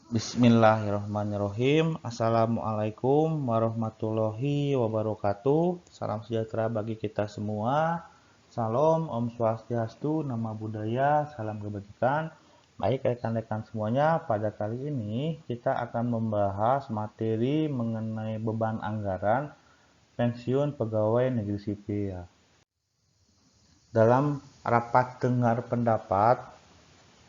Bismillahirrahmanirrahim. Assalamualaikum warahmatullahi wabarakatuh. Salam sejahtera bagi kita semua. Salam, Om Swastiastu, Nama Budaya, Salam Kebajikan. Baik rekan-rekan semuanya, pada kali ini kita akan membahas materi mengenai beban anggaran pensiun pegawai negeri sipil. Dalam rapat dengar pendapat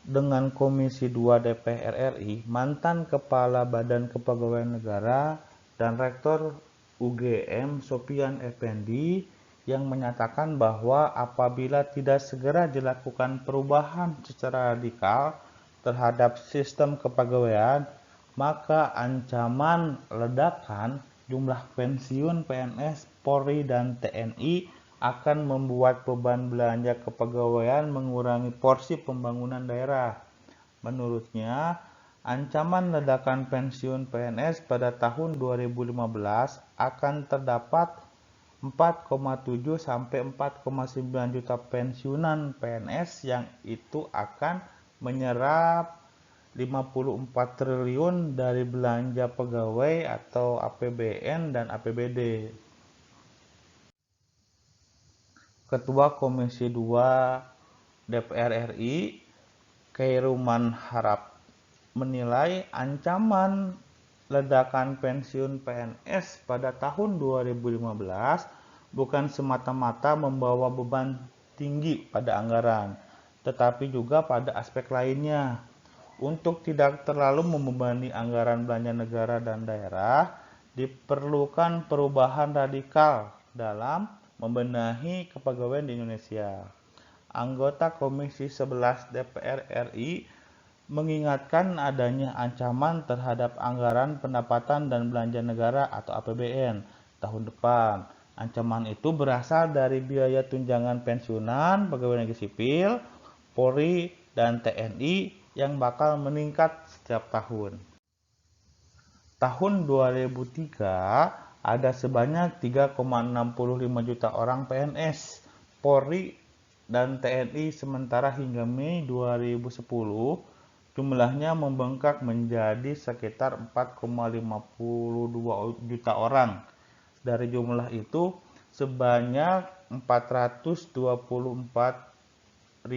dengan Komisi 2 DPR RI, mantan Kepala Badan Kepegawaian Negara dan Rektor UGM Sopyan Effendi yang menyatakan bahwa apabila tidak segera dilakukan perubahan secara radikal terhadap sistem kepegawaian, maka ancaman ledakan jumlah pensiun PNS, Polri, dan TNI akan membuat beban belanja kepegawaian mengurangi porsi pembangunan daerah. Menurutnya, ancaman ledakan pensiun PNS pada tahun 2015 akan terdapat 4,7 sampai 4,9 juta pensiunan PNS yang itu akan menyerap 54 triliun dari belanja pegawai atau APBN dan APBD. Ketua Komisi 2 DPR RI, Khairuman Harap, menilai ancaman ledakan pensiun PNS pada tahun 2015 bukan semata-mata membawa beban tinggi pada anggaran, tetapi juga pada aspek lainnya. Untuk tidak terlalu membebani anggaran belanja negara dan daerah, diperlukan perubahan radikal dalam membenahi kepegawaian di Indonesia. Anggota Komisi 11 DPR RI mengingatkan adanya ancaman terhadap anggaran pendapatan dan belanja negara atau APBN tahun depan. Ancaman itu berasal dari biaya tunjangan pensiunan pegawai negeri sipil, Polri, dan TNI yang bakal meningkat setiap tahun. Tahun 2003 ada sebanyak 3,65 juta orang PNS, Polri, dan TNI, sementara hingga Mei 2010 jumlahnya membengkak menjadi sekitar 4,52 juta orang. Dari jumlah itu, sebanyak 424.961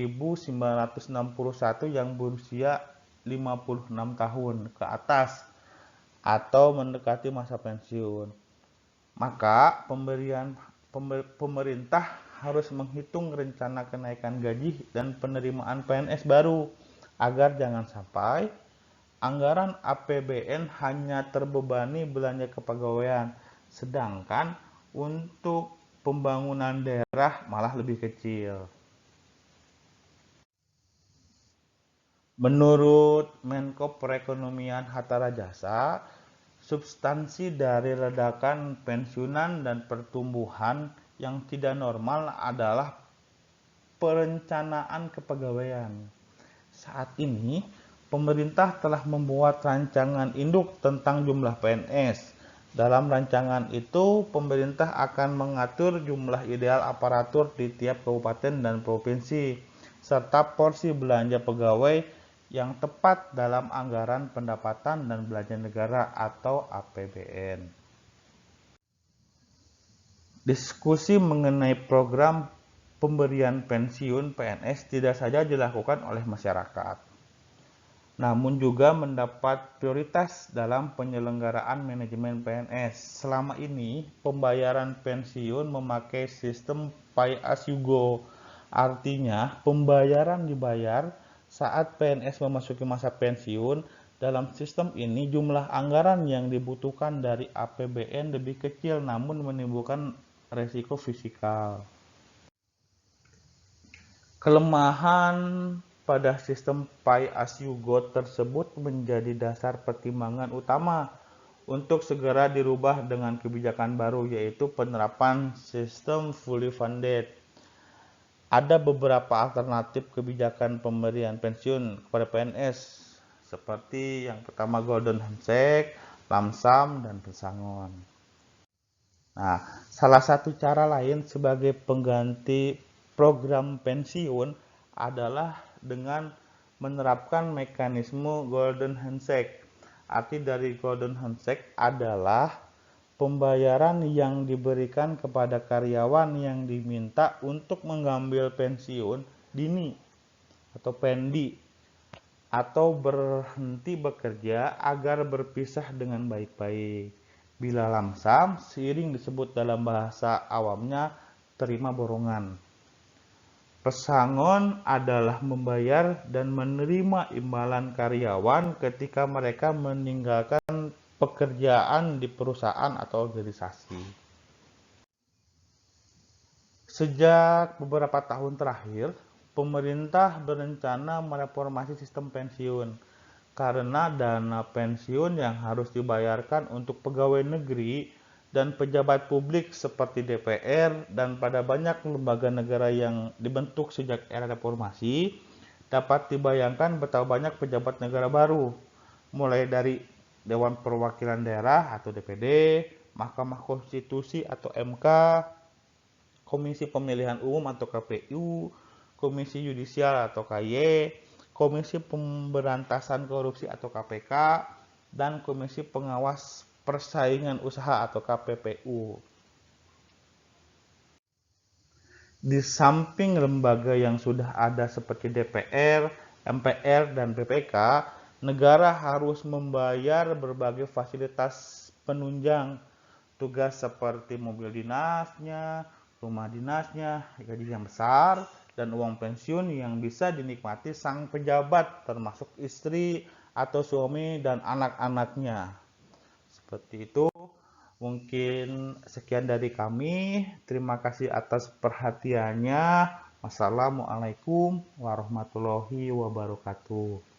yang berusia 56 tahun ke atas atau mendekati masa pensiun. Maka pemerintah harus menghitung rencana kenaikan gaji dan penerimaan PNS baru agar jangan sampai anggaran APBN hanya terbebani belanja kepegawaian, sedangkan untuk pembangunan daerah malah lebih kecil. Menurut Menko Perekonomian Hatta Rajasa, substansi dari ledakan pensiunan dan pertumbuhan yang tidak normal adalah perencanaan kepegawaian. Saat ini, pemerintah telah membuat rancangan induk tentang jumlah PNS. Dalam rancangan itu, pemerintah akan mengatur jumlah ideal aparatur di tiap kabupaten dan provinsi, serta porsi belanja pegawai yang tepat dalam anggaran pendapatan dan belanja negara atau APBN. Diskusi mengenai program pemberian pensiun PNS tidak saja dilakukan oleh masyarakat, namun juga mendapat prioritas dalam penyelenggaraan manajemen PNS. Selama ini, pembayaran pensiun memakai sistem pay as you go. Artinya, pembayaran dibayar saat PNS memasuki masa pensiun. Dalam sistem ini, jumlah anggaran yang dibutuhkan dari APBN lebih kecil namun menimbulkan resiko fiskal. Kelemahan pada sistem pay as you go tersebut menjadi dasar pertimbangan utama untuk segera dirubah dengan kebijakan baru, yaitu penerapan sistem fully funded. Ada beberapa alternatif kebijakan pemberian pensiun kepada PNS, seperti yang pertama golden handshake, lamsam, dan pesangon. Nah, salah satu cara lain sebagai pengganti program pensiun adalah dengan menerapkan mekanisme golden handshake. arti dari golden handshake adalah pembayaran yang diberikan kepada karyawan yang diminta untuk mengambil pensiun dini atau pendi atau berhenti bekerja agar berpisah dengan baik-baik. Bila lamsam, seiring disebut dalam bahasa awamnya terima borongan. Pesangon adalah membayar dan menerima imbalan karyawan ketika mereka meninggalkan pekerjaan di perusahaan atau organisasi. Sejak beberapa tahun terakhir, pemerintah berencana mereformasi sistem pensiun karena dana pensiun yang harus dibayarkan untuk pegawai negeri dan pejabat publik seperti DPR dan pada banyak lembaga negara yang dibentuk sejak era reformasi, dapat dibayangkan betapa banyak pejabat negara baru, mulai dari Dewan Perwakilan Daerah atau DPD, Mahkamah Konstitusi atau MK, Komisi Pemilihan Umum atau KPU, Komisi Yudisial atau KY, Komisi Pemberantasan Korupsi atau KPK, dan Komisi Pengawas Persaingan Usaha atau KPPU. Di samping lembaga yang sudah ada seperti DPR, MPR, dan BPK, negara harus membayar berbagai fasilitas penunjang tugas seperti mobil dinasnya, rumah dinasnya, gaji yang besar, dan uang pensiun yang bisa dinikmati sang pejabat termasuk istri atau suami dan anak-anaknya. Seperti itu, mungkin sekian dari kami. Terima kasih atas perhatiannya. Wassalamualaikum warahmatullahi wabarakatuh.